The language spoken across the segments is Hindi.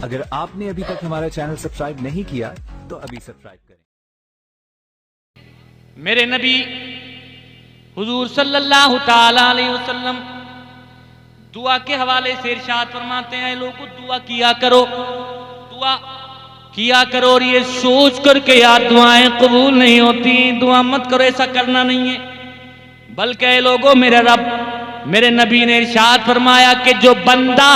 अगर आपने अभी तक हमारा चैनल सब्सक्राइब नहीं किया तो अभी सब्सक्राइब करें। मेरे नबी हुजूर सल्लल्लाहु ताला अलैहि वसल्लम दुआ के हवाले से इरशाद फरमाते हैं, लोगों दुआ किया करो, दुआ किया करो और ये सोच कर के यार दुआएं कबूल नहीं होती, दुआ मत करो, ऐसा करना नहीं है। बल्कि लोगों मेरे रब मेरे नबी ने इरशाद फरमाया कि जो बंदा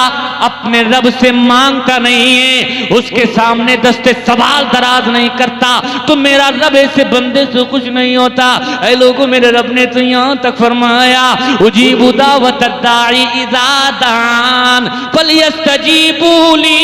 अपने रब से मांगता नहीं है, उसके सामने दस्ते सवाल दराज नहीं करता, तो मेरा रब ऐसे बंदे से कुछ नहीं होता। ऐ लोगों मेरे रब ने तो यहां तक फरमाया, उजीबु दावत दाई इज़ा दान फलयस्तजीबू ली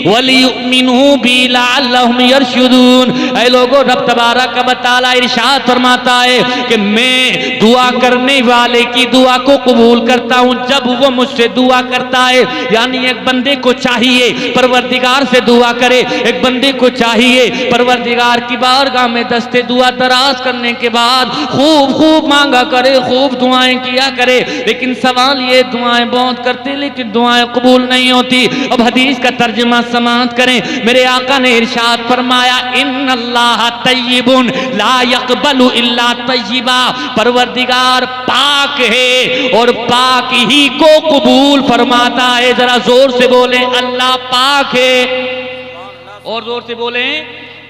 वलियुमिनू बी लअल्लहुम यरशुदून। ऐ लोगों रब तबारक व तआला इरशाद फरमाता है कि मैं दुआ करने वाले की दुआ को कबूल करता हूं जब वो मुझसे दुआ करता है। यानी एक बंदे को चाहिए परवरदिगार से दुआ करे, एक बंदे को चाहिए परवरदिगार की बारगाह में दस्ते दुआ दराज करने के बाद खूब खूब मांगा करे, खूब दुआएं किया करे। लेकिन सवाल ये, दुआएं बहुत करते लेकिन दुआएं कबूल नहीं होती। अब हदीस का तर्जुमा समाअत करें। मेरे आका ने इरशाद फरमाया, इन्नल्लाह तय्यिबुन ला यक़बलु इल्ला तय्यिबा। परवरदिगार पाक है और पाक ही को कबूल फरमाता है। जरा जोर से बोले अल्लाह पाक है, और जोर से बोले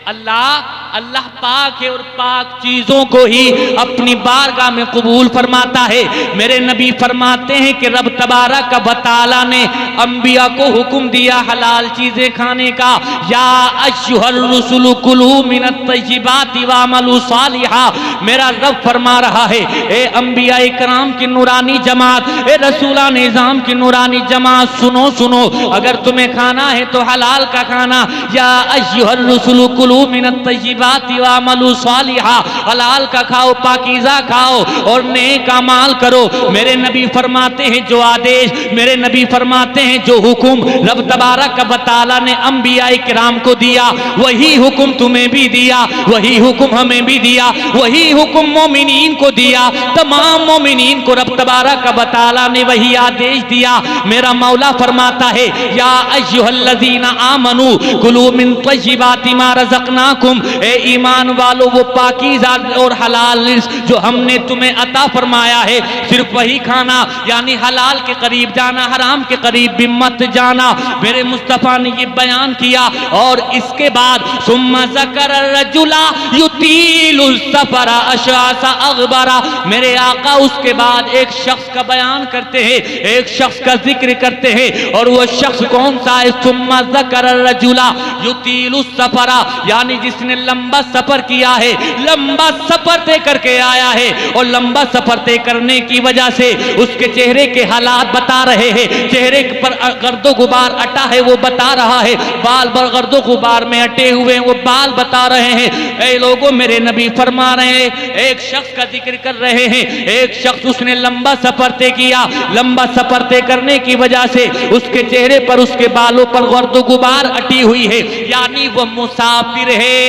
अल्लाह पाक है और पाक चीजों को ही अपनी बारगाह में कबूल फरमाता है। मेरे नबी फरमाते हैं कि रब तबारक व तआला ने अंबिया को हुक्म दिया हलाल चीजें खाने का, या अय्युहर रुसुलु कुलू मिनत तय्यिबाति वअमलू सालिहा। मेरा रब फरमा रहा है, ए अंबिया इकराम की नूरानी जमात, ए रसूला निजाम की नूरानी जमात, सुनो सुनो, अगर तुम्हें खाना है तो हलाल का खाना। या अय्युहर रुसुलु कुलू मिनत तय्यिबाति वअमलू सालिहा, हलाल का खाओ, पाकीज़ा खाओ और नेक अमाल करो। मेरे नबी फरमाते हैं जो आदेश, मेरे नबी फरमाते हैं जो हुक्म रब तबारक व तआला ने अंबिया किराम को दिया, वही हुक्म तुम्हें भी दिया, वही हुक्म हमें भी दिया, वही हुक्म मोमिनीन को दिया। तमाम मोमिनीन को रब तबारक व तआला ने वही आदेश दिया। मेरा मौला फरमाता है, या अय्युहल्लज़ीना आमनू कुलू मिन तय्यिबाति मा रज़क़नाकुम। ए ईमान वालो, वो पाकीज़ा और हलाल जो हमने तुम्हें अता फरमाया है सिर्फ वही खाना, यानी हलाल के करीब जाना, हराम के करीब भी मत जाना। मेरे मुस्तफ़ा ने ये बयान किया और इसके बाद सुम्मा ज़कर रजुला युतीलु सफरा अशासा अगबरा। मेरे आका उसके बाद एक शख्स का बयान करते हैं, एक शख्स का जिक्र करते हैं, और वो शख्स कौन सा है? सुम्मा ज़कर रजुला युतीलु सफरा, यानी जिसने लंबा सफर किया है, लंबा सफर तय करके आया है, और लंबा सफर तय करने की वजह से उसके चेहरे के हालात बता रहे हैं, चेहरे पर गर्दो गुबार अटा है वो बता रहा है, बाल गर्दो गुबार में अटे हुए वो बाल बता रहे हैं। ऐ लोगों मेरे नबी फरमा रहे हैं, एक शख्स का जिक्र कर रहे हैं, एक शख्स उसने लंबा सफर तय किया, लंबा सफर तय करने की वजह से उसके चेहरे पर, उसके बालों पर गर्दो गुबार अटी हुई है, यानी वो मुसाफिर है।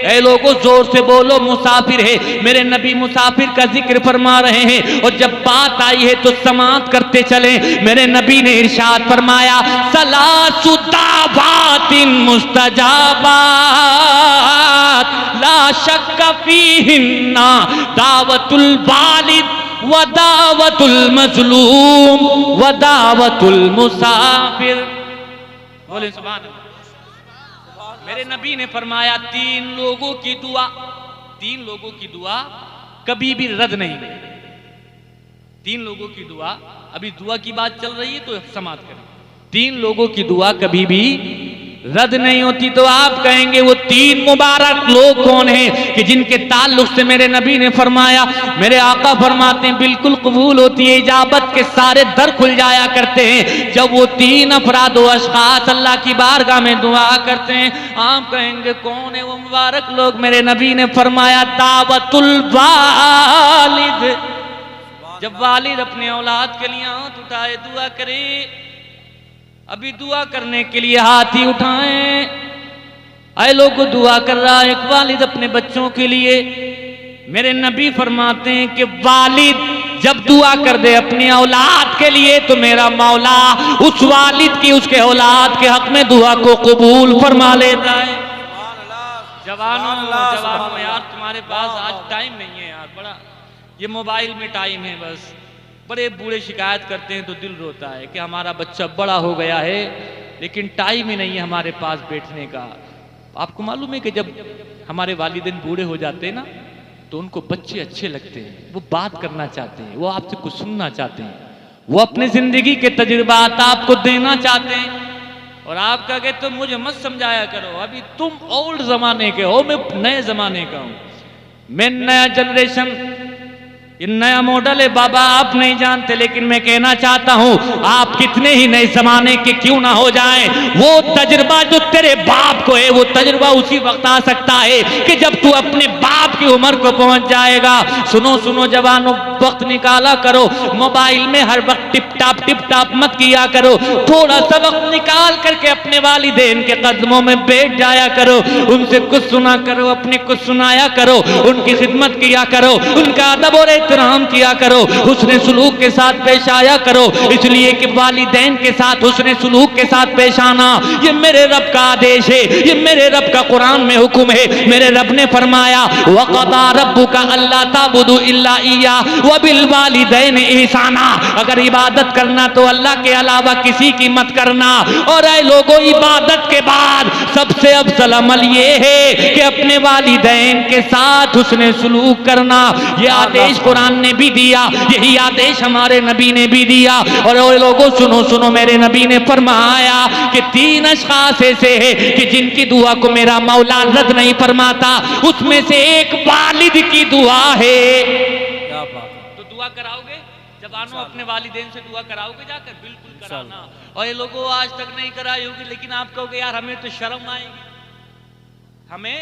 ऐ लोगों जोर से बोलो मुसाफिर है। मेरे नबी मुसाफिर का जिक्र फरमा रहे हैं, और जब बात आई है तो समाअत करते चले। मेरे नबी ने इरशाद फरमाया, सलासु दावातिन मुस्तजाबात ला शक्का फीहिन्ना दावतुल वालिद व दावतुल मज़लूम व दावतुल मुसाफिर। बोले सुभान अल्लाह। मेरे नबी ने फरमाया, तीन लोगों की दुआ कभी भी रद्द नहीं। तीन लोगों की दुआ, अभी दुआ की बात चल रही है तो समाअत करें। तीन लोगों की दुआ कभी भी रद्द नहीं होती। तो आप कहेंगे वो तीन मुबारक लोग कौन हैं कि जिनके ताल्लुक से मेरे नबी ने फरमाया, मेरे आका फरमाते हैं बिल्कुल कबूल होती है, इजाबत के सारे दर खुल जाया करते हैं जब वो तीन अफराद व अशखास अल्लाह की बारगाह में दुआ करते हैं। आप कहेंगे कौन है वो मुबारक लोग? मेरे नबी ने फरमाया, दावतुल वालिद। जब वालिद अपने औलाद के लिए हाथ उठाए दुआ करे, अभी दुआ करने के लिए हाथ ही उठाएं। आए लोग दुआ कर रहा है एक वालिद अपने बच्चों के लिए। मेरे नबी फरमाते हैं कि वालिद जब दुआ कर दे अपनी औलाद के लिए तो मेरा मौला उस वालिद की, उसके औलाद के हक में दुआ को कबूल फरमा लेता है। जवानों यार, तुम्हारे पास आज टाइम नहीं है यार, बड़ा ये मोबाइल में टाइम है बस। बड़े बूढ़े शिकायत करते हैं तो दिल रोता है कि हमारा बच्चा बड़ा हो गया है लेकिन टाइम ही नहीं है हमारे पास बैठने का। आपको मालूम है कि जब हमारे वालिदैन बूढ़े हो जाते हैं ना तो उनको बच्चे अच्छे लगते हैं, वो बात करना चाहते हैं, वो आपसे कुछ सुनना चाहते हैं, वो अपने जिंदगी के तजुर्बात आपको देना चाहते हैं। और आप कह के तो मुझे मत समझाया करो, अभी तुम ओल्ड जमाने के हो, मैं नए जमाने का हूं। मैं नया जनरेशन, ये नया मॉडल है बाबा, आप नहीं जानते, लेकिन मैं कहना चाहता हूं आप कितने ही नए जमाने के क्यों ना हो जाएं, वो तजुर्बा जो तेरे बाप को है वो तजुर्बा उसी वक्त आ सकता है कि जब तू अपने बाप की उम्र को पहुंच जाएगा। सुनो सुनो जवानों, वक्त निकाला करो, मोबाइल में हर वक्त टिप टाप मत किया करो, थोड़ा सा वक्त निकाल करके अपने वालिदैन के कदमों में बैठ जाया करो, उनसे कुछ सुना करो, अपने कुछ सुनाया करो, उनकी खिदमत किया करो, उनका अदब और एहतराम किया करो, हुस्न सुलूक के साथ पेश आया करो, इसलिए कि वालिदैन के साथ हुस्न सुलूक के साथ पेश आना ये मेरे रब का आदेश है, ये मेरे रब का कुरान में हुक्म है। मेरे रब ने फरमाया वक़ज़ा रब्बुका अल्ला ताबुदू इल्ला इय्या व बिल वालिदैन ihसाना, अगर इबादत करना तो अल्लाह के अलावा किसी की मत करना। और ऐ लोगों, इबादत के बाद सबसे अफजल अमल ये है कि अपने वालिदैन के साथ हुस्न सुलूक करना। ये आदेश कुरान ने भी दिया, यही आदेश हमारे नबी ने भी दिया। और लोगों सुनो सुनो, मेरे नबी ने फरमाया कि 3 अशखास ऐसे हैं कि जिनकी दुआ को मेरा मौला रद्द नहीं फरमाता, उसमें से एक वालिद की दुआ है। क्या बात है। तो दुआ कराओगे जवानों, अपने वालिदैन से दुआ कराओगे जाकर? बिल्कुल कराना। और ये लोगों आज तक नहीं कराई होगी, लेकिन आप कहोगे यार हमें तो शर्म आएगी, हमें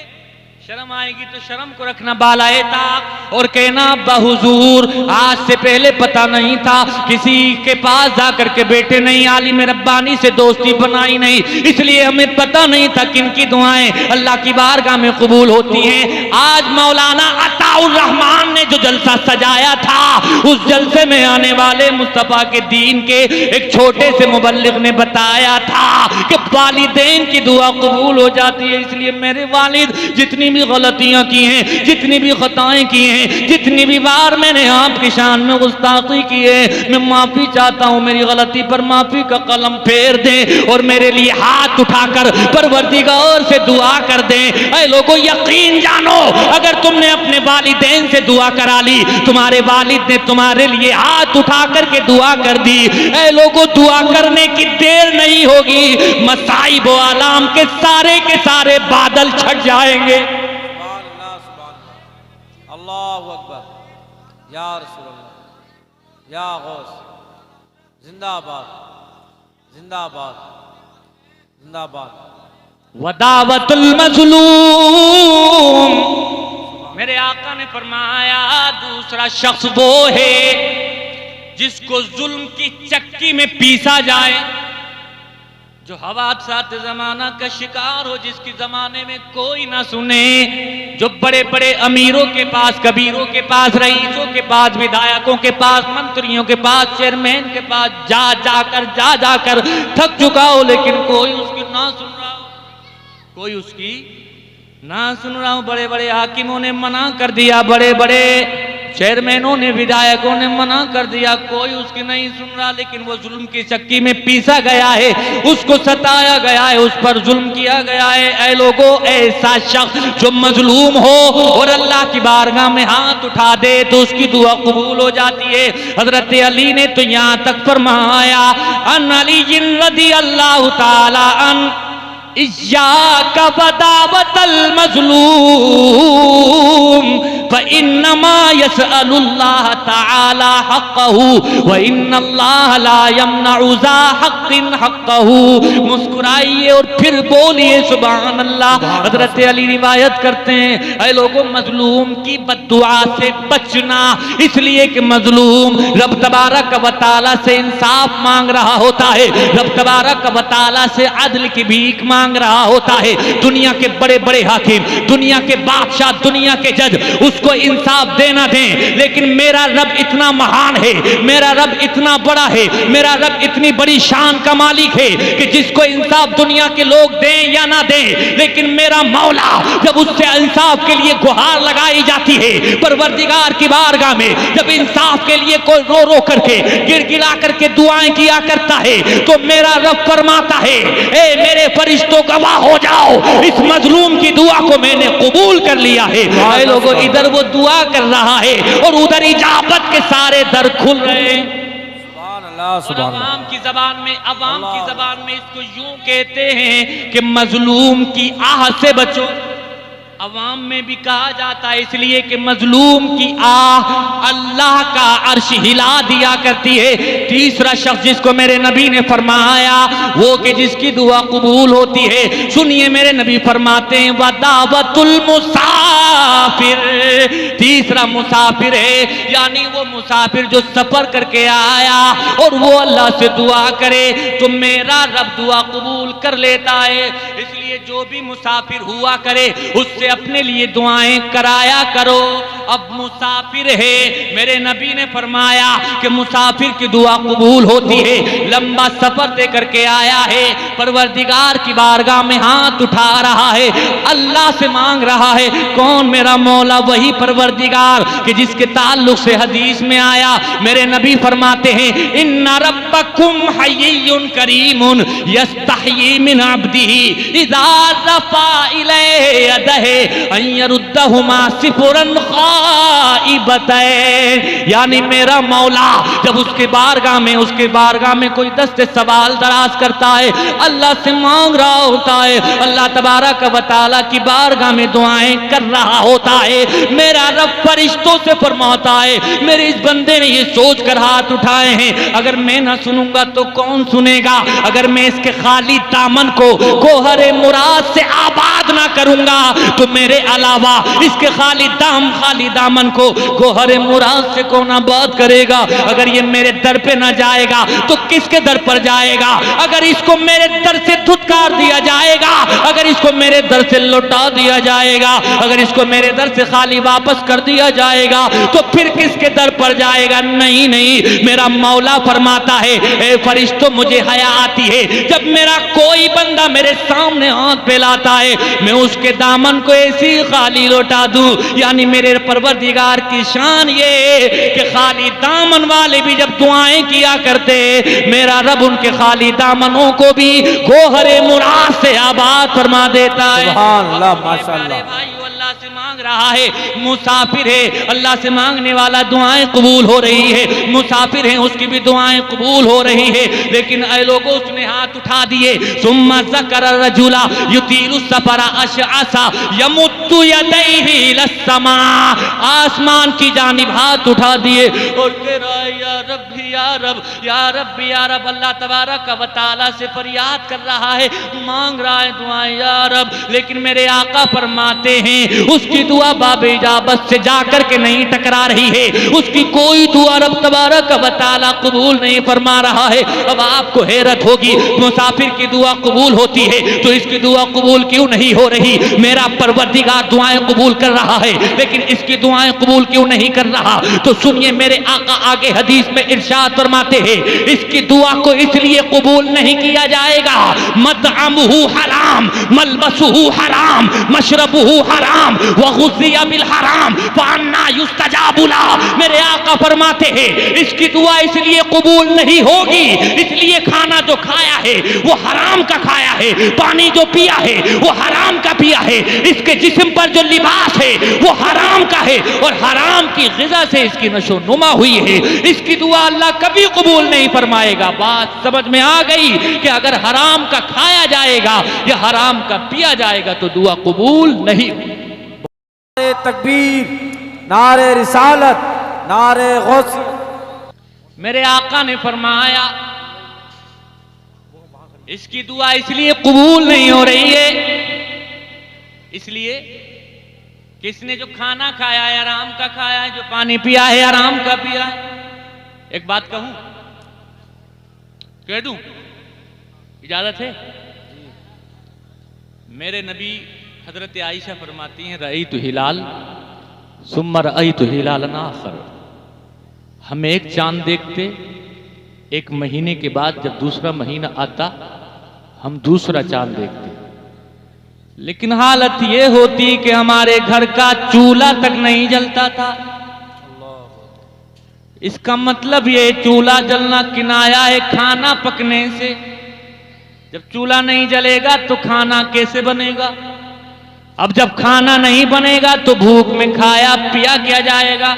शर्म आएगी, तो शर्म को रखना बालाए ताक और कहना बहुजूर आज से पहले पता नहीं था, किसी के पास जाकर के बेटे नहीं, आलिम रब्बानी से दोस्ती बनाई नहीं, इसलिए हमें पता नहीं था किन की दुआएं अल्लाह की बारगाह में कबूल होती हैं। आज मौलाना अताउर रहमान ने जो जलसा सजाया था, उस जलसे में आने वाले मुस्तफा के दीन के एक छोटे से मुबल्लिग ने बताया था कि वालिदैन की दुआ कबूल हो जाती है। इसलिए मेरे वालिद जितनी भी गलतियां की हैं, जितनी भी खताएं की हैं, जितनी भी बार मैंने आपकी शान में गुस्ताखी की है, मैं माफी चाहता हूं, मेरी गलती पर माफी का कलम फेर दें और मेरे लिए हाथ उठाकर परवरदिगार से दुआ कर दें। ऐ लोगों, यकीन जानो, अगर तुमने अपने वालिदैन से दुआ करा ली, तुम्हारे वालिद ने तुम्हारे लिए हाथ उठा करके दुआ कर दी। ऐ लोगों, दुआ करने की देर नहीं होगी, मसाइब व आलाम के सारे बादल छट जाएंगे। अल्लाहु अकबर, या रसूल अल्लाह, या गौस, जिंदाबाद जिंदाबाद जिंदाबाद। वदावतुल मज़लूम, मेरे आका ने फरमाया दूसरा शख्स वो है जिसको जुल्म की चक्की में पीसा जाए, जो हवासात जमाना का शिकार हो, जिसकी जमाने में कोई ना सुने, जो बड़े बड़े अमीरों के पास, कबीरों के पास, रईसों के पास, विधायकों के पास, मंत्रियों के पास, चेयरमैन के पास जा जाकर थक चुका हो, लेकिन कोई उसकी ना सुन रहा हो, कोई उसकी ना सुन रहा हो। बड़े बड़े हाकिमों ने मना कर दिया, बड़े बड़े चेयरमैनों ने, विधायकों ने मना कर दिया, कोई उसकी नहीं सुन रहा, लेकिन वो जुल्म की चक्की में पीसा गया है, उसको सताया गया है, उस पर जुल्म किया गया है। ऐ लोगों, ऐसा शख्स जो मजलूम हो और अल्लाह की बारगाह में हाथ उठा दे तो उसकी दुआ कबूल हो जाती है। हजरत अली ने तो यहां तक फरमाया, अन अली रज़ियल्लाहु ताला अन इय्याका वदावतल मज़लूम फ़इन्नमा यसअलुल्लाह तआला हक़्क़हु व इन्नल्लाह ला यमनउ ज़ा हक़्क़िन हक़्क़हु। मुस्कुराइए और फिर बोलिए सुभान अल्लाह। हज़रत अली रिवायत करते हैं, ऐ लोगों, मज़लूम की बद्दुआ से बचना, इसलिए कि मज़लूम रब तबारक व तआला से इंसाफ मांग रहा होता है, रब तबारक व तआला से अदल की भीख मांग रहा होता है। दुनिया के बड़े बड़े हाकिम, दुनिया के बादशाह, दुनिया के जज उसको इंसाफ देना दें, लेकिन मेरा रब इतना महान है, मेरा रब इतना बड़ा है, मेरा रब इतनी बड़ी शान का मालिक है कि जिसको इंसाफ दुनिया के लोग दें या ना दें, लेकिन मेरा मौला जब उससे इंसाफ के लिए गुहार लगाई जाती है परवरदिगार की बारगाह में, जब इंसाफ के लिए कोई रो रो करके गिड़गिड़ा करके दुआएं किया करता है, तो मेरा रब फरमाता है, ए मेरे फरिश्तों गवाह हो जाओ, इस मजलूम की दुआ को मैंने कबूल कर लिया है। ऐ लोगों, इधर वो दुआ कर रहा है और उधर इजाबत के सारे दर खुल रहे हैं। अवाम की जबान में इसको यूं कहते हैं कि मजलूम की आह से बचो। अवाम में भी कहा जाता है इसलिए कि मजलूम की आह अल्लाह का अर्श हिला दिया करती है। तीसरा शख्स जिसको मेरे नबी ने फरमाया वो कि जिसकी दुआ कबूल होती है, सुनिए मेरे नबी फरमाते हैं वदावतुल मुसाफिर। तीसरा मुसाफिर है, यानी वो मुसाफिर जो सफर करके आया और वो अल्लाह से दुआ करे तो मेरा रब दुआ कबूल कर लेता है। इसलिए जो भी मुसाफिर हुआ करे उससे अपने लिए दुआएं कराया करो। अब मुसाफिर है, मेरे नबी ने फरमाया कि मुसाफिर की दुआ कबूल होती है। लंबा सफर दे करके आया है, परवरदिगार की बारगाह में हाथ उठा रहा है, अल्लाह से मांग रहा है। कौन? मेरा मौला, वही परवरदिगार कि जिसके ताल्लुक से हदीस में आया, मेरे नबी फरमाते हैं इन्ना रब्बकुम हय्युन करीमुन यस्तहयी मिन अब्दिही इज़ा रफ़ा इलैहि यदहु अन यरुद्दहुमा सिफ़रन खाइबतैन। यानी मेरा मौला जब उसके बारगाह में कोई दस्ते सवाल दराज करता है, अल्लाह से मांग रहा होता है, अल्लाह तबारक व तआला की बारगाह में दुआएं कर रहा होता है, मेरा रब फरिश्तों से फरमाता है मेरे इस बंदे ने ये सोच कर हाथ उठाए हैं, अगर मैं ना सुनूंगा तो कौन सुनेगा? अगर मैं इसके खाली दामन को गोहरे मुराद से आबाद ना करूंगा तो मेरे अलावा इसके खाली दामन को गोहरे मुराद से कौन आबाद करेगा? अगर ये मेरे दर पे ना जाएगा तो किसके दर पर जाएगा? अगर इसको मेरे दर से धुतकार दिया जाएगा, अगर इसको मेरे दर से लौटा दिया जाएगा, अगर इसको मेरे दर से खाली वापस कर दिया जाएगा तो फिर किसके दर पर जाएगा? नहीं नहीं, मेरा मौला फरमाता है ए फरिश्तों, मुझे हया आती है जब मेरा कोई बंदा मेरे सामने हाथ फैलाता है मैं उसके दामन को ऐसी खाली लौटा दूं। यानी मेरे परवरदिगार की शान ये कि खाली दामन वाले भी जब दुआएं किया करते, मेरा रब उनके खाली दामनों को भी गोहरे मुराद से आबाद फरमा देता है। सुभान अल्लाह, माशाअल्लाह। भाइयों, अल्लाह से मांग रहा है, मुसाफिर है, अल्लाह से मांगने वाला दुआएं कबूल हो रही है, मुसाफिर है उसकी भी दुआएं कबूल हो रही है। लेकिन ऐ लोगों, उसने हाथ उठा दिए, सुम्मा ज़कर रजुला युतीलु सफरा अशअसा यमुद्दु यदैहि इलस्समा, आसमान की जानिब हाथ उठा दिए और कह रहा है या रब या रब या रब या रब। अल्लाह तबारक व तआला से फरियाद कर रहा है, मांग रहा है दुआएं या रब। लेकिन मेरे आका फरमाते हैं उसकी दुआ बाबे इजाबत से जाकर के नहीं टकरा रही है, उसकी कोई दुआ रब तबारक व तआला कबूल नहीं फरमा रहा है। अब आपको हैरत होगी, मुसाफिर की दुआ कबूल होती है तो इसकी दुआ कबूल क्यों नहीं हो रही? मेरा परवरदिगार दुआएं कबूल कर रहा है लेकिन इसकी दुआएं कबूल क्यों नहीं कर रहा? तो सुनिए, मेरे आका आगे हदीस में इरशाद फरमाते हैं इसकी दुआ को इसलिए कबूल नहीं किया जाएगा, मतअमुहु हराम, मलबसुहु हराम, मशरबुहु हराम, व गुज़िया बिल हराम, फअन्ना युस्तजाबु ला। मेरे आका फरमाते हैं इसकी दुआ इसलिए कबूल नहीं होगी, इसलिए खाना जो खाया है वो हराम का खाया है, पानी जो पिया है वो हराम का पिया है, इसके जिस्म पर जो लिबास है वो हराम का है और हराम की ग़िज़ा से इसकी नशो नुमा हुई है, इसकी दुआ अल्लाह कभी कबूल नहीं फरमाएगा। बात समझ में आ गई कि अगर हराम का खाया जाएगा या हराम का पिया जाएगा तो दुआ कबूल नहीं। नारे तकबीर, नारे रिसालत, नारे गौस। मेरे आका ने फरमाया इसकी दुआ इसलिए कबूल नहीं हो रही है, इसलिए कि इसने जो खाना खाया है हराम का खाया है, जो पानी पिया है हराम का पिया है। एक बात कहूं, कह दूं, इजाजत है? मेरे नबी हजरत आयशा फरमाती हैं रई तो हिलाल सुम्मा रअयतु हिलालन आखर, हम एक चांद देखते, एक महीने के बाद जब दूसरा महीना आता हम दूसरा चांद देखते, लेकिन हालत ये होती कि हमारे घर का चूल्हा तक नहीं जलता था। इसका मतलब ये चूल्हा जलना किनाया है खाना पकने से। जब चूल्हा नहीं जलेगा तो खाना कैसे बनेगा? अब जब खाना नहीं बनेगा तो भूख में खाया पिया क्या जाएगा?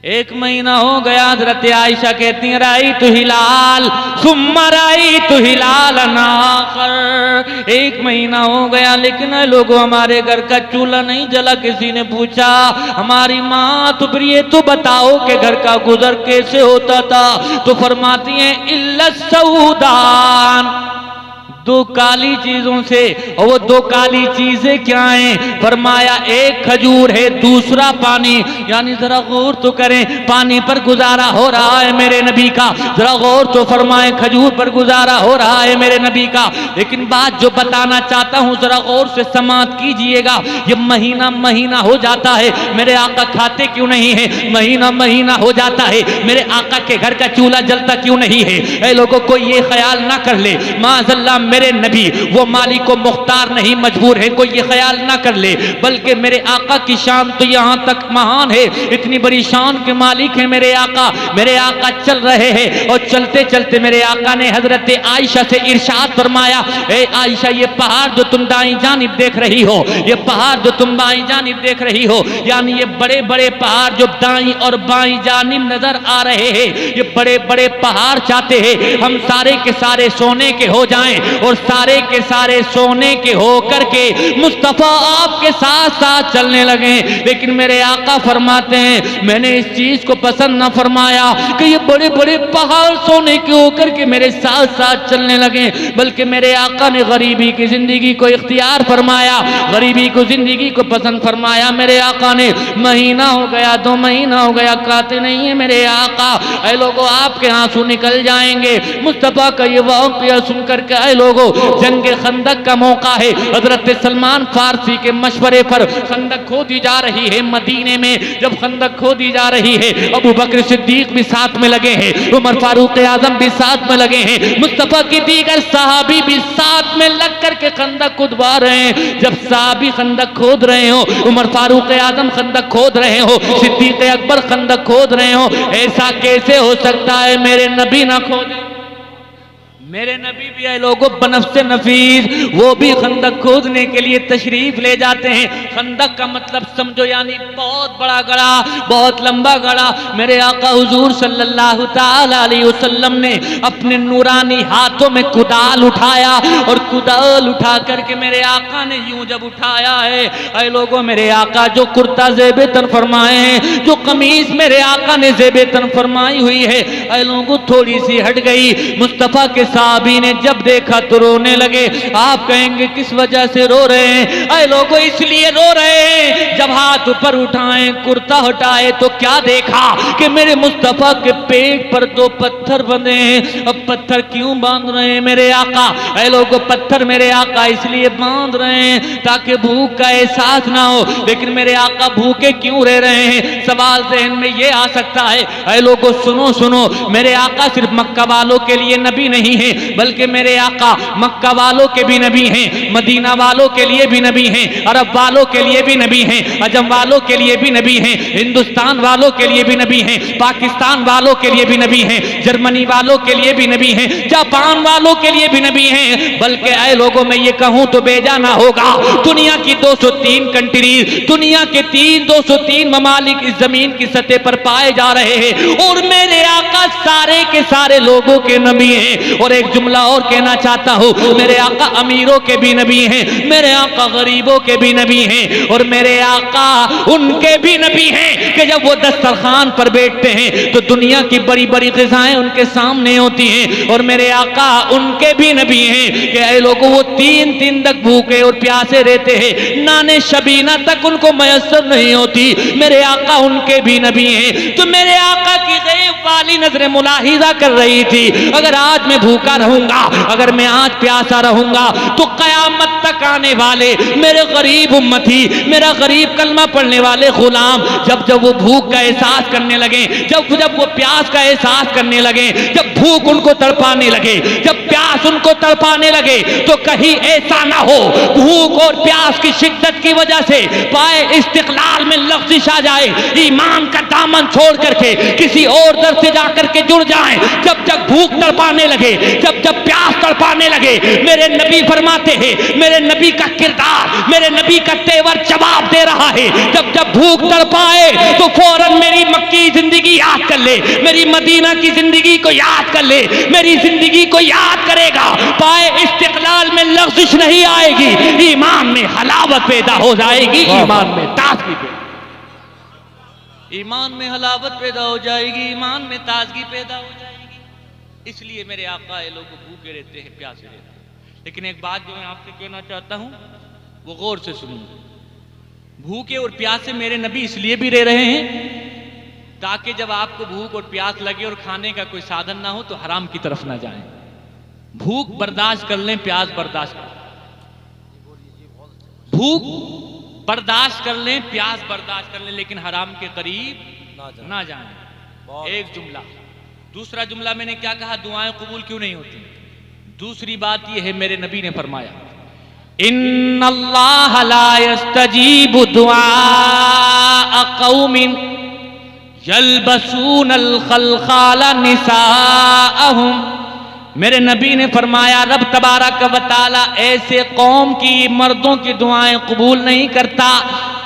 एक महीना हो गया, हजरत आयशा कहती हैं राई तो हिलाल सुम्मा राई तो हिलाल आखर, एक महीना हो गया लेकिन लोगों हमारे घर का चूल्हा नहीं जला। किसी ने पूछा हमारी माँ तो प्रिय तो बताओ कि घर का गुजर कैसे होता था? तो फरमाती हैं इल्ला सऊदान, दो काली चीजों से। और वो दो काली चीजें क्या हैं? फरमाया एक खजूर है, दूसरा पानी। यानी जरा गौर तो करें, पानी पर गुजारा हो रहा है मेरे नबी का, जरा गौर तो फरमाए खजूर पर गुजारा हो रहा है मेरे नबी का। लेकिन बात जो बताना चाहता हूं जरा गौर से समात कीजिएगा। ये महीना महीना हो जाता है, मेरे आका खाते क्यों नहीं है? महीना महीना हो जाता है, मेरे आका के घर का चूल्हा जलता क्यों नहीं है? ऐ लोगों को ये ख्याल ना कर ले माज़अल्लाह मेरे नबी वो मालिक को मुख्तार नहीं मजबूर है, कोई ये ख्याल ना कर ले, बल्कि मेरे आका की शान तो यहां तक महान है, इतनी बड़ी शान के मालिक है मेरे आका। मेरे आका चल रहे हैं और चलते चलते मेरे आका ने हजरत आयशा से इरशाद फरमाया, ए आयशा ये पहाड़ जो तुम दाईं जानिब देख रही हो, ये पहाड़ जो तुम बाईं जानिब देख रही हो, यानी ये बड़े बड़े पहाड़ जो दाईं और बाईं जानिब नजर आ रहे हैं, ये बड़े बड़े पहाड़ चाहते हैं हम सारे के सारे सोने के हो जाएं और सारे के सारे सोने के होकर के मुस्तफा आपके साथ साथ चलने लगे। लेकिन मेरे आका फरमाते हैं मैंने इस चीज को पसंद न फरमाया कि ये बड़े बड़े पहाड़ सोने के होकर के मेरे साथ साथ चलने लगे, बल्कि मेरे आका ने गरीबी की जिंदगी को इख्तियार फरमाया, गरीबी को जिंदगी को पसंद फरमाया। मेरे आका ने महीना हो गया, 2 महीना हो गया, खाते नहीं है मेरे आका। ऐ लोगों आपके आंसू निकल जाएंगे। मुस्तफा का ये वाक़या सुनकर के ऐ लोगों जंगे खंदक का मौका है, हजरत सलमान फारसी के मशवरे पर खंदक खोदी जा रही है मदीने में। जब खंदक खोदी जा रही है अबू बकर सिद्दीक भी साथ में लगे हैं, उमर फारूक आजम भी साथ में लगे हैं, मुस्तफा की दीगर सहाबी भी साथ में लग करके खंदक खुदवा रहे हैं। जब सहाबी खंदक खोद रहे हो, उमर फारूक आजम खंदक खोद रहे हो, सिद्दीक अकबर खंदक खोद रहे हो, ऐसा कैसे हो सकता है मेरे नबी ना खोदे? मेरे नबी भी है लोगों बनफ्से नफीस, वो भी खंदक खोदने के लिए तशरीफ ले जाते हैं। खंदक का मतलब समझो यानी बहुत बड़ा गड़ा, बहुत लंबा गड़ा। मेरे आका हुजूर सल्लल्लाहु ताला अलैहि वसल्लम ने अपने नूरानी हाथों में कुदाल उठाया और कुदाल उठा करके मेरे आका ने यूं जब उठाया है, ऐ लोगों मेरे आका जो कुर्ता ज़ेबे तन फरमाए हैं, जो कमीज मेरे आका ने ज़ेबे तन फरमाई हुई है, ऐ लोगों थोड़ी सी हट गई। मुस्तफा के साहबी ने जब देखा तो रोने लगे। आप कहेंगे किस वजह से रो रहे हैं? ऐ लोगों इसलिए रो रहे हैं जब हाथ ऊपर उठाए कुर्ता हटाए तो क्या देखा कि मेरे मुस्तफा के पेट पर 2 पत्थर बंधे हैं। अब पत्थर क्यों बांध रहे हैं मेरे आका? ऐ लोगों पत्थर मेरे आका इसलिए बांध रहे हैं ताकि भूख का एहसास ना हो। लेकिन मेरे आका भूखे क्यों रह रहे हैं? सवाल ज़हन में ये आ सकता है। ऐ लोगों सुनो सुनो, मेरे आका सिर्फ मक्का वालों के लिए नबी नहीं है, बल्कि मेरे आका मक्का वालों के भी नबी हैं, मदीना वालों के लिए भी नबी हैं, अरब वालों के लिए भी नबी हैं, अजम वालों के लिए भी नबी हैं, हिंदुस्तान वालों के लिए भी नबी हैं, पाकिस्तान वालों के लिए भी नबी हैं, जर्मनी वालों के लिए भी नबी हैं, जापान वालों के लिए भी नबी हैं। बल्कि ऐ लोगों मैं ये कहूं तो बेजाना होगा, दुनिया की 203 कंट्रीज, दुनिया के 203 ममालिक इस जमीन की सतह पर पाए जा रहे हैं और मेरे आका सारे के सारे लोगों के नबी हैं। और एक जुमला और कहना चाहता हूं, मेरे आका अमीरों के भी नबी हैं, मेरे आका गरीबों के भी नबी हैं और मेरे आका उनके भी नबी हैं कि जब वो दस्तरखान पर बैठते हैं तो दुनिया की बड़ी बड़ी ग़िज़ाएं उनके सामने होती हैं। और मेरे आका उनके भी नबी हैं कि ऐ लोगों वो 3 दिन तक भूखे और प्यासे रहते हैं, नाने शबीना तक उनको मयसर नहीं होती। मेरे आका उनके भी नबी हैं। तो मेरे आका की गैब वाली नजरें मुलाहिजा कर रही थी, अगर आज मैं भूखा भूखा रहूंगा, अगर मैं आज प्यासा रहूंगा, तो कयामत तक आने वाले मेरे गरीब उम्मती, मेरा गरीब कलमा पढ़ने वाले गुलाम, जब जब वो भूख का एहसास करने लगे, जब जब वो प्यास का एहसास करने लगे, जब भूख उनको तड़पाने लगे, जब प्यास उनको तड़पाने लगे, तो कहीं ऐसा ना हो भूख और प्यास की शिद्दत की वजह से पाए इस्तिक़लाल में लग़ज़िश आ जाए, ईमान का दामन छोड़ करके किसी और दर से जाकर के जुड़ जाएं। जब जब भूख तड़पाने लगे, जब जब प्यास तड़पाने लगे, मेरे नबी फरमाते हैं, मेरे नबी का किरदार, मेरे नबी का तेवर जवाब दे रहा है, जब जब भूख तड़पाए तो फौरन मेरी मक्की जिंदगी याद कर ले, मेरी मदीना की जिंदगी को याद कर ले, मेरी जिंदगी को याद करेगा, पाए इस्तिक़लाल में लग़ज़िश नहीं आएगी, ईमान में हलावत पैदा हो जाएगी, ईमान में ताज़गी पैदा, ईमान में हलावत पैदा हो जाएगी, ईमान में ताज़गी पैदा हो जाएगी। इसलिए मेरे आका ये लोग भूखे रहते हैं, प्यासे रहते हैं। लेकिन एक बात जो मैं आपसे कहना चाहता हूं, वो गौर से सुनिए। भूखे और प्यासे मेरे नबी इसलिए भी रह रहे हैं ताकि जब आपको भूख और प्यास लगे और खाने का कोई साधन ना हो तो हराम की तरफ ना जाएं। भूख बर्दाश्त कर लें, प्यास बर्दाश्त कर लें, भूख बर्दाश्त कर लें, प्यास बर्दाश्त कर लें, लेकिन हराम के करीब ना जाएं। एक जुमला। दूसरा जुमला मैंने क्या कहा, दुआएं कबूल क्यों नहीं होती? दूसरी बात यह है, मेरे नबी ने फरमाया, इन्नल्लाह ला यस्तजीबु दुआ कौमिन यल्बसूनल खलखाला निसाअहुम। मेरे नबी ने फरमाया, रब तबारक व तआला ऐसे कौम की मर्दों की दुआएं कबूल नहीं करता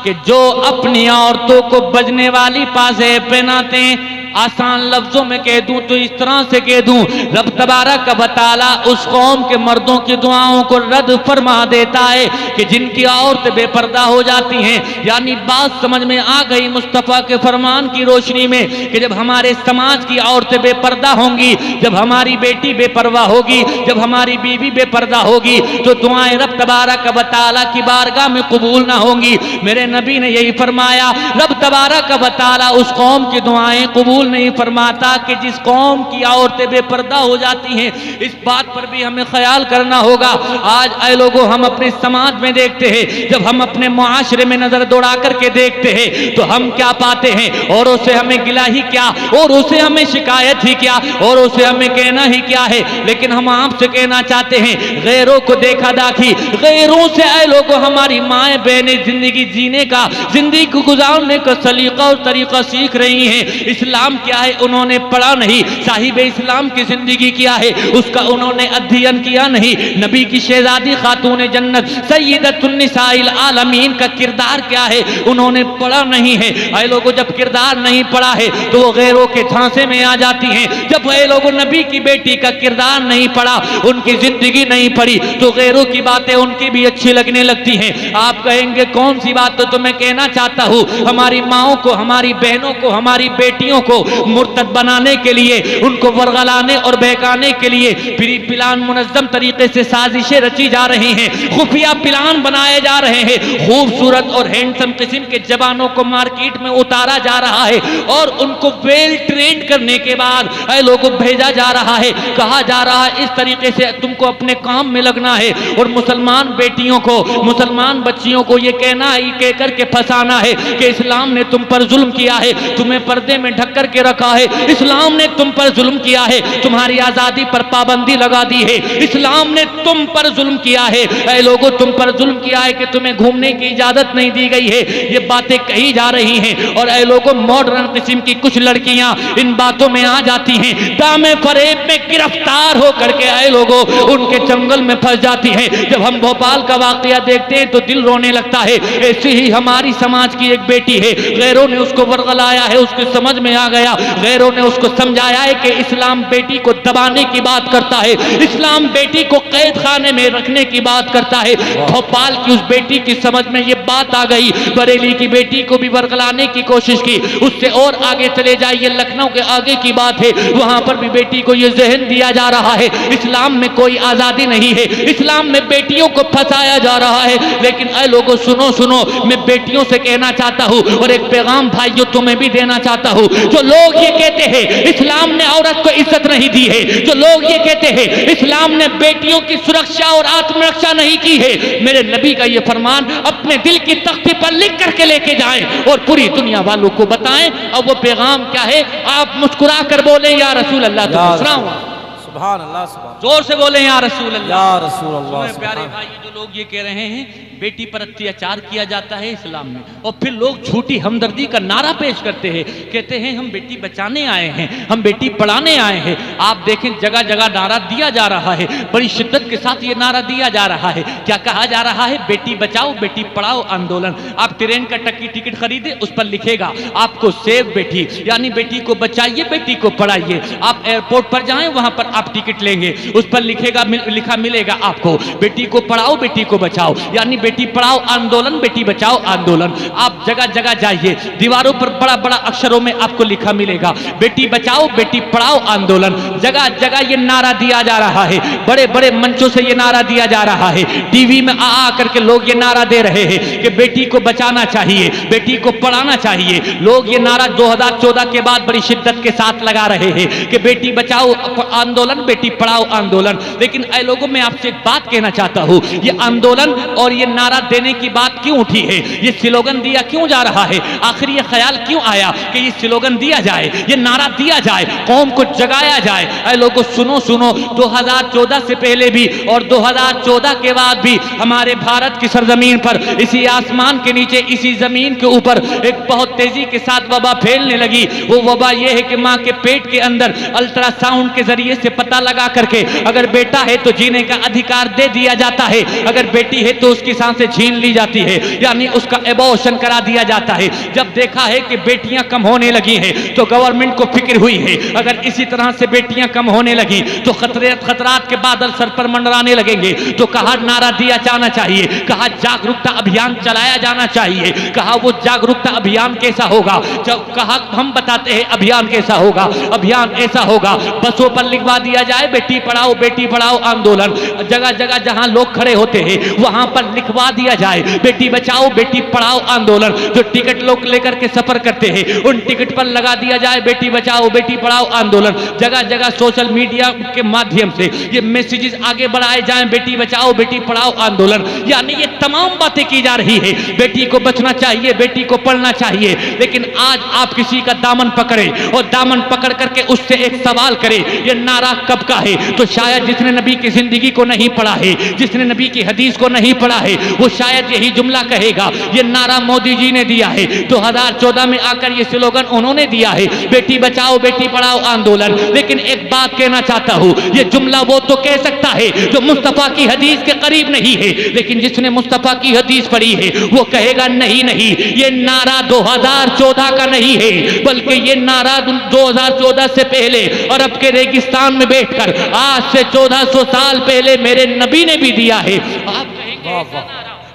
कि जो अपनी औरतों को बजने वाली पाज़े पहनाते हैं। आसान लफ्जों में कह दूं तो इस तरह से कह दूं, रब तबारक व तआला उस कौम के मर्दों की दुआओं को रद्द फरमा देता है कि जिनकी औरतें बेपर्दा हो जाती हैं। यानी बात समझ में आ गई मुस्तफ़ा के फरमान की रोशनी में कि जब हमारे समाज की औरतें बेपर्दा होंगी, जब हमारी बेटी बेपरवाह होगी, जब हमारी बीवी बेपर्दा होगी, तो दुआएं रब तबारक व तआला की बारगाह में कबूल ना होंगी। मेरे नबी ने यही फरमाया, रब तबारक व तआला उस कौम की दुआएं कबूल नहीं फरमाता कि जिस कौम की औरतें बेपर्दा हो जाती हैं। इस बात पर भी हमें ख्याल करना होगा। आज ऐ लोगों, हम अपने समाज में देखते हैं, जब हम अपने मुआशरे में नजर दौड़ा करके देखते हैं तो हम क्या पाते हैं, औरों से हमें गिला ही क्या, और उसे हमें शिकायत ही क्या, और उसे हमें कहना ही क्या है। लेकिन हम आपसे कहना चाहते हैं, गैरों को देखा दाखी, गैरों से ऐ लोगों हमारी माएँ बहनें जिंदगी जीने का, जिंदगी को गुजारने का सलीका और तरीका सीख रही हैं। इस्लाम क्या है उन्होंने पढ़ा नहीं, साहिब इस्लाम की जिंदगी क्या है उसका उन्होंने अध्ययन किया नहीं। नबी की शहजादी खातून जन्नत सय्यदतुन निसाइल आलमीन का किरदार क्या है उन्होंने पढ़ा नहीं है। ऐ लोगों, जब किरदार नहीं पढ़ा है तो वो गैरों के झांसे में आ जाती हैं। जब ऐ लोगों नबी की बेटी का किरदार नहीं पढ़ा, उनकी जिंदगी नहीं पढ़ी, तो गैरों की बातें उनकी भी अच्छी लगने लगती हैं। आप कहेंगे कौन सी बात, तो मैं कहना चाहता हूँ, हमारी माओं को, हमारी बहनों को, हमारी बेटियों को मुर्तद बनाने के लिए, उनको वर्गलाने और बहकाने के लिए प्री प्लान मुनज़्ज़म तरीके से साजिशें रची जा रही हैं, खुफिया प्लान बनाए जा रहे हैं, खूबसूरत और हैंडसम किस्म के जवानों को मार्केट में उतारा जा रहा है और उनको वेल ट्रेंड करने के बाद ऐ लोगों भेजा जा रहा है, कहा जा रहा है इस तरीके से तुमको अपने काम में लगना है। और मुसलमान बेटियों को, मुसलमान बच्चियों को ये कहना है, कह करके फंसाना है कि इस्लाम ने तुम पर जुल्म किया है, तुम्हें पर्दे में ढक करके रखा है, इस्लाम ने तुम पर जुल्म किया है, तुम्हारी आजादी पर पाबंदी लगा दी है, इस्लाम ने तुम पर जुल्म किया है, ऐ लोगों तुम पर जुल्म किया है कि तुम्हें घूमने की इजाजत नहीं दी गई है। ये बातें कही जा रही हैं और ऐ लोगों मॉडर्न किस्म की कुछ लड़कियां इन बातों में आ जाती हैं, दामे फरेब में गिरफ्तार होकर के ऐ लोगों उनके जंगल में फंस जाती हैं। जब हम भोपाल का वाकया देखते हैं तो दिल रोने लगता है। ऐसी ही हमारी समाज की एक बेटी है, गैरों ने उसको वर्गलाया है, उसके समझ में आ गया, गैरों ने उसको समझाया है कि इस्लाम बेटी को दबाने की बात करता है, इस्लाम बेटी को कैद खाने में रखने की बात करता है। भोपाल की उस बेटी की समझ में ये बात आ गई, बरेली की बेटी को भी वर्गलाने की कोशिश की। उससे और आगे चले जाइए, लखनऊ के आगे की बात है, वहां पर भी बेटी को ये जहन दिया जा रहा है इस्लाम में कोई आजादी नहीं है, इस्लाम में बेटियों को फंसाया जा रहा है। लेकिन ऐ लोगों सुनो सुनो, मैं बेटियों से कहना चाहता हूँ और एक पैगाम भाइयों तुम्हें भी देना चाहता हूँ, जो लोग ये कहते हैं इस्लाम ने औरत को इज्जत नहीं दी है, जो लोग ये कहते हैं इस्लाम ने बेटियों की सुरक्षा और आत्मरक्षा नहीं की है, मेरे नबी का ये फरमान अपने दिल की तख्ती पर लिख करके लेके जाएं और पूरी दुनिया वालों को बताएं। और वो पैगाम क्या है? आप मुस्कुरा कर बोले या रसूल अल्लाह, तो सुभान अल्लाह, सुभान, जोर से बोले या रसूल अल्लाह, या रसूल अल्लाह। प्यारे भाई, जो लोग ये कह रहे हैं बेटी पर अत्याचार किया जाता है इस्लाम में, और फिर लोग झूठी हमदर्दी का नारा पेश करते हैं, कहते हैं हम बेटी बचाने आए हैं, हम बेटी पढ़ाने आए हैं। आप देखें जगह जगह नारा दिया जा रहा है, बड़ी शिद्दत के साथ ये नारा दिया जा रहा है। क्या कहा जा रहा है? बेटी बचाओ बेटी पढ़ाओ आंदोलन। आप ट्रेन का टिकट खरीदे, उस पर लिखेगा आपको सेव बेटी, यानी बेटी को बचाइए बेटी को पढ़ाइए। आप एयरपोर्ट पर जाएं, वहां पर आप टिकट लेंगे, उस पर लिखा मिलेगा आपको बेटी को पढ़ाओ बेटी को बचाओ, यानी बेटी पढ़ाओ आंदोलन बेटी बचाओ आंदोलन। आप जगह जगह जाइए, दीवारों पर बड़ा बड़ा अक्षरों में आपको लिखा मिलेगा बेटी बचाओ बेटी पढ़ाओ आंदोलन। जगह जगह ये नारा दिया जा रहा है, बड़े बड़े मंचों से ये नारा दिया जा रहा है, टीवी में आ करके लोग ये नारा दे रहे हैं कि बेटी को बचाना चाहिए बेटी को पढ़ाना चाहिए। लोग ये नारा 2014 के बाद बड़ी शिद्दत के साथ लगा रहे हैं कि बेटी बचाओ आंदोलन बेटी पढ़ाओ आंदोलन। लेकिन ऐ लोगों, मैं आपसे एक बात कहना चाहता हूं, ये आंदोलन और ये नारा देने की बात क्यों उठी है? ये स्लोगन दिया क्यों जा रहा है? आखिर ये ख्याल क्यों आया कि ये स्लोगन दिया जाए, ये नारा दिया जाए, कौम को जगाया जाए? ऐ लोगों सुनो सुनो, 2014 से पहले भी और 2014 के बाद भी हमारे भारत की सरजमीन पर, इसी आसमान के नीचे, इसी जमीन के ऊपर एक बहुत तेजी के साथ वबा फैलने लगी। वो वबा ये है कि माँ के पेट के अंदर अल्ट्रासाउंड के जरिए से पता लगा करके अगर बेटा है तो जीने का अधिकार दे दिया जाता है, अगर बेटी है तो उसकी सांसें छीन ली जाती है, यानी उसका एबॉर्शन करा दिया जाता है। जब देखा है कि बेटियां कम होने लगी हैं तो गवर्नमेंट को फिक्र हुई है अगर इसी तरह से बेटियां कम होने लगी तो खतरात के बादल सर पर मंडराने लगेंगे। तो कहा नारा दिया जाना चाहिए, कहा जागरूकता अभियान चलाया जाना चाहिए। कहा वो जागरूकता अभियान कैसा होगा? जब कहा हम बताते हैं अभियान कैसा होगा। अभियान ऐसा होगा, बसों पर लिखवा दिया जाए बेटी पढ़ाओ आंदोलन। जगह जगह जहां लोग खड़े होते हैं वहां पर लिखवा दिया जाए बेटी बचाओ बेटी पढ़ाओ आंदोलन। जो टिकट लोग लेकर के सफर करते हैं उन टिकट पर लगा दिया जाए बेटी बचाओ बेटी पढ़ाओ आंदोलन। जगह जगह सोशल मीडिया के माध्यम से ये मैसेजेस आगे बढ़ाए जाएं बेटी बचाओ बेटी पढ़ाओ आंदोलन। यानी ये तमाम बातें की जा रही है, बेटी को बचना चाहिए बेटी को पढ़ना चाहिए। लेकिन आज आप किसी का दामन पकड़े और दामन पकड़ करके उससे एक सवाल करें ये नारा कब का है, तो शायद जिसने नबी की जिंदगी को नहीं पढ़ा है, जिसने नबी की हदीस को नहीं पढ़ा है, वो शायद यही जुमला कहेगा ये नारा मोदी जी ने दिया है, 2014 में आकर ये स्लोगन उन्होंने दिया है बेटी बचाओ बेटी पढ़ाओ आंदोलन। लेकिन एक बात कहना चाहता हूं, ये जुमला वो तो कह सकता है जो मुस्तफा की हदीस के करीब नहीं है, लेकिन जिसने मुस्तफा की हदीस पढ़ी है वो कहेगा नहीं नहीं ये नारा 2014 का नहीं है, बल्कि ये नारा 2014 से पहले अरब के रेगिस्तान में बैठकर आज से 1400 साल पहले मेरे नबी ने भी दिया है।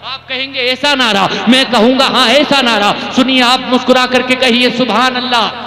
आप कहेंगे ऐसा नारा, मैं कहूंगा हाँ ऐसा नारा। सुनिए, आप मुस्कुरा करके कहिए सुभान अल्लाह,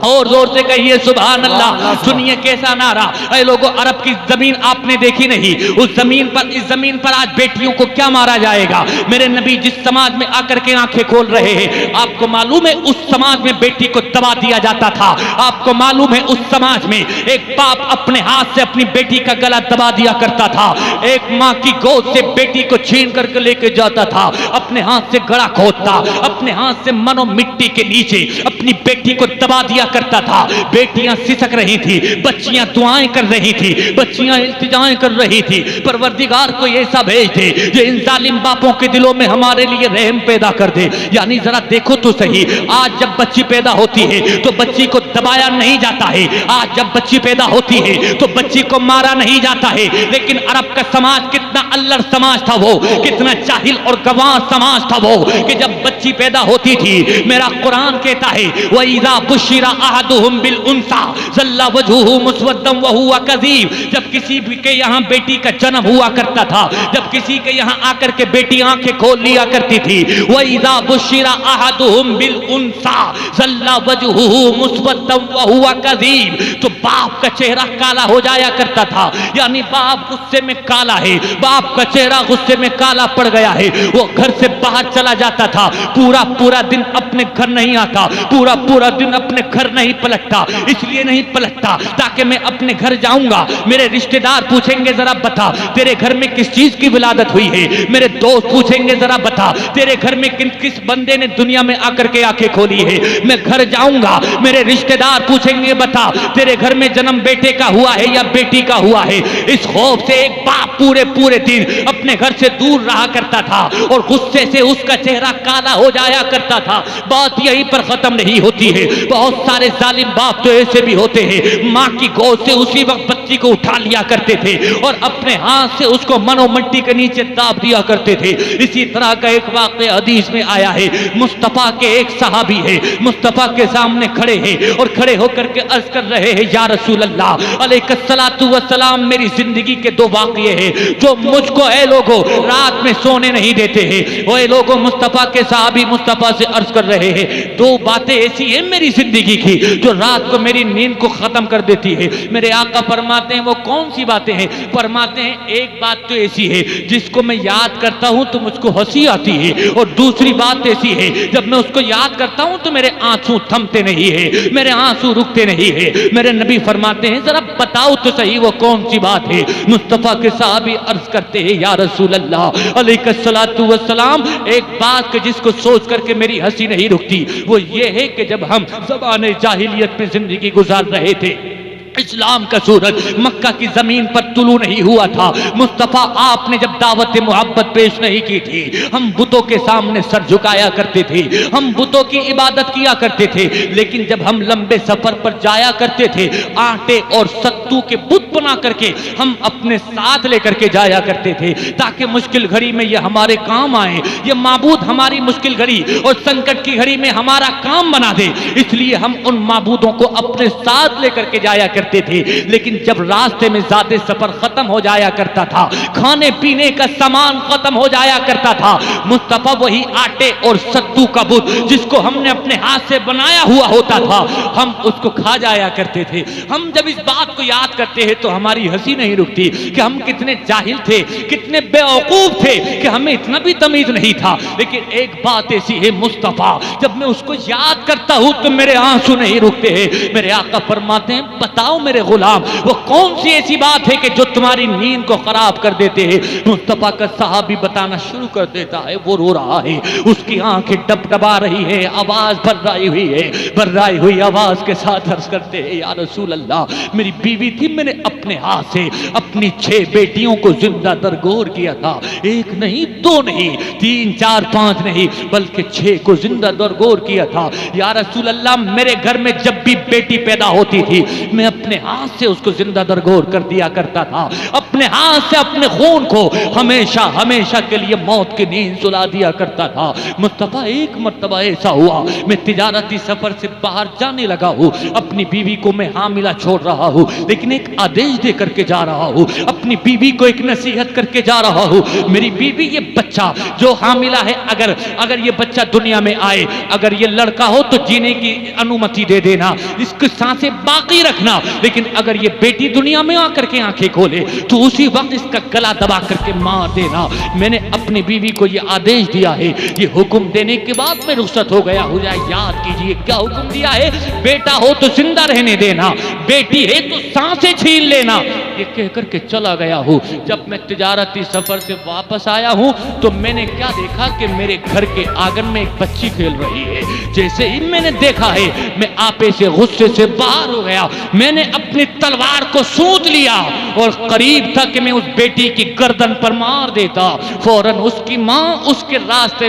और जोर से कहिए सुभान अल्लाह। सुनिए कैसा नारा। ऐ लोगों, अरब की जमीन आपने देखी नहीं, उस जमीन पर, इस जमीन पर आज बेटियों को क्या मारा जाएगा? मेरे नबी जिस समाज में आकर के आंखें खोल रहे हैं, आपको मालूम है उस समाज में बेटी को दबा दिया जाता था। आपको मालूम है उस समाज में एक बाप अपने हाथ से अपनी बेटी का गला दबा दिया करता था, एक माँ की गोद से बेटी को छीन करके लेके जाता था, अपने हाथ से गड़ा खोदता, अपने हाथ से मनो मिट्टी के नीचे अपनी बेटी को दबा दिया करता था। बेटियां सिसक रही थी, बच्चियां दुआएं कर रही थी, बच्चियां इल्तिजाएं कर रही थी, परवरदिगार को ऐसा भेज दे जो इन जालिम बापों के दिलों में हमारे लिए रहम पैदा कर दे। यानी जरा देखो तो सही, आज जब बच्ची पैदा होती है तो बच्ची को दबाया नहीं जाता है, आज जब बच्ची पैदा होती है तो बच्ची को मारा नहीं जाता है। लेकिन अरब का समाज कितना अल्लड़ समाज था, वो कितना जाहिल और गवाह समाज था वो, कि जब बच्ची पैदा होती थी, मेरा कुरान कहता है वइज़ा बुश्शिरा अहदुहुम बिल उन्सा ज़ल्ला वजहुहु मुस्वद्दन व हुवा कज़ीब। जब किसी के यहाँ बेटी का जन्म हुआ करता था, जब किसी के यहाँ आकर के बेटी आंखें खोल लिया करती थी, वइज़ा बुश्शिरा अहदुहुम बिल उन्सा ज़ल्ला वजहुहु मुस्वद्दन व हुवा कज़ीब, तो बाप का चेहरा काला हो जाया करता था, यानी बाप गुस्से में काला है, बाप का चेहरा गुस्से में काला पड़ गया है, वो घर से बाहर चला जाता था, पूरा पूरा दिन अपने घर नहीं आता, पूरा पूरा दिन अपने घर नहीं पलटता। इसलिए नहीं पलटता ताकि मैं अपने घर जाऊंगा, मेरे रिश्तेदार पूछेंगे जरा बता तेरे घर में किस चीज की विलादत हुई है, मेरे दोस्त पूछेंगे जरा बता तेरे घर में किस बंदे ने दुनिया में आकर के आंखें खोली है। मैं घर जाऊंगा, मेरे रिश्तेदार पूछेंगे बता तेरे घर में जन्म बेटे का हुआ है या बेटी का हुआ है। इस खौफ से एक बाप पूरे पूरे दिन अपने घर से दूर रहा करता था और गुस्से से उसका चेहरा काला हो जाया करता था। बात यहीं पर खत्म नहीं होती है, बहुत सारे जालिम बाप तो ऐसे भी होते हैं, माँ की गोद से उसी वक्त बच्ची को उठा लिया करते थे और अपने हाथ से उसको मनो मिट्टी के नीचे दाब दिया करते थे। इसी तरह का एक वाक़या हदीस में आया है, मुस्तफ़ा के एक सहाबी है, मुस्तफ़ा के सामने खड़े हैं और खड़े होकर के अर्ज कर रहे हैं या रसूल अल्लाह अलैहिस्सलातु वस्सलाम, मेरी जिंदगी के दो वाक़ये हैं जो मुझको ए लोगों रात में सोने नहीं देते हैं। वो ए लोगों मुस्तफ़ा के सहाबी मुस्तफ़ा से अर्ज कर रहे हैं, दो बातें ऐसी हैं मेरी जिंदगी की जो रात को मेरी नींद को खत्म कर देती है। मेरे आका फरमाते हैं वो कौन सी बातें हैं? फरमाते हैं एक बात तो ऐसी है जिसको मैं याद करता हूं तो मुझको हंसी आती है, और दूसरी बात ऐसी है जब मैं उसको याद करता हूं तो मेरे आंसू थमते नहीं है, मेरे आंसू रुकते नहीं है। मेरे नबी फरमाते हैं जरा बताओ तो सही वो कौन सी बात है? मुस्तफ़ा के साहबी अर्ज करते हैं या रसूल अल्लाह अलैहिस्सलातु वस्सलाम, एक बात के जिसको सोच करके मेरी हंसी नहीं रुकती वो ये है कि जब हम ज़माने जाहिलियत में जिंदगी गुजार रहे थे, इस्लाम का सूरज मक्का की जमीन पर तुलू नहीं हुआ था, मुस्तफ़ा आपने जब दावत मोहब्बत पेश नहीं की थी, हम बुतों के सामने सर झुकाया करते थे, हम बुतों की इबादत किया करते थे। लेकिन जब हम लंबे सफर पर जाया करते थे, आटे और सत्तू के बुत बना करके हम अपने साथ लेकर के जाया करते थे ताकि मुश्किल घड़ी में ये हमारे काम आए, ये माबूद हमारी मुश्किल घड़ी और संकट की घड़ी में हमारा काम बना दे। इसलिए हम उन माबूदों को अपने साथ लेकर के जाया करते थे। लेकिन जब रास्ते में ज़ाते सफर खत्म हो जाया करता था, खाने पीने का सामान खत्म हो जाया करता था, मुस्तफ़ा वही आटे और सत्तू का बुत जिसको हमने अपने हाथ से बनाया हुआ होता था हम उसको खा जाया करते थे। हम जब इस बात को याद करते हैं तो हमारी हंसी नहीं रुकती कि हम कितने जाहिल थे, कितने बेवकूफ थे कि हमें इतना भी तमीज नहीं था। लेकिन एक बात ऐसी है मुस्तफ़ा, जब मैं उसको याद करता हूं तो मेरे आंसू नहीं रुकते हैं। मेरे आका फरमाते हैं बताओ मेरे गुलाम वो कौन सी ऐसी बात है कि जो तुम्हारी नींद को खराब कर देते हैं? मुस्तफ़ा का सहाबी बताना शुरू कर देता है, वो रो रहा है, उसकी आंखें डबडबा रही है, आवाज भर्राई हुई है, भर्राई हुई आवाज के साथ अर्ज करते हैं या रसूल अल्लाह मेरी बीवी थी, मैंने अपने हाथ से अपनी 6 बेटियों को जिंदा दरगोर किया था, एक नहीं दो नहीं 3 4 5 नहीं बल्कि 6 को जिंदा दरगोर किया था। या रसूल अल्लाह मेरे घर में जब भी बेटी पैदा होती थी मैं अपने हाथ से उसको जिंदा दरगोर कर दिया करता था, अपने हाथ से अपने खून को हमेशा हमेशा के लिए मौत की नींद सुला दिया करता था। मुस्तफ़ा एक मर्तबा ऐसा हुआ मैं तिजारती सफर से बाहर जाने लगा हूँ, अपनी बीवी को मैं हामिला छोड़ रहा हूँ, लेकिन एक आदेश दे करके जा रहा हूँ, अपनी बीवी को एक नसीहत करके जा रहा हूँ, मेरी बीवी ये बच्चा जो हामिला है अगर ये बच्चा दुनिया में आए, अगर ये लड़का हो तो जीने की अनुमति दे देना, इसकी सांसें बाकी रखना, लेकिन अगर ये बेटी दुनिया में आकर के आंखें खोले तो उसी वक्त इसका गला दबा करके मार देना। मैंने अपनी बीवी को ये आदेश दिया है, ये हुक्म देने के बाद मैं रुखसत हो गया। हो जाए याद कीजिए क्या हुक्म दिया है, बेटा हो तो जिंदा रहने देना, बेटी है तो सांसें छीन लेना, ये कह करके चला गया हूँ। जब मैं तिजारती सफर से वापस आया हूँ तो मैंने क्या देखा कि मेरे घर के आंगन में एक बच्ची खेल रही है। जैसे ही मैंने देखा है मैं आपे से गुस्से से बाहर हो गया, मैंने अपनी तलवार को सूंध लिया और करीब था कि मैं उस बेटी की गर्दन पर मार देता। फौरन उसकी माँ उसके रास्ते में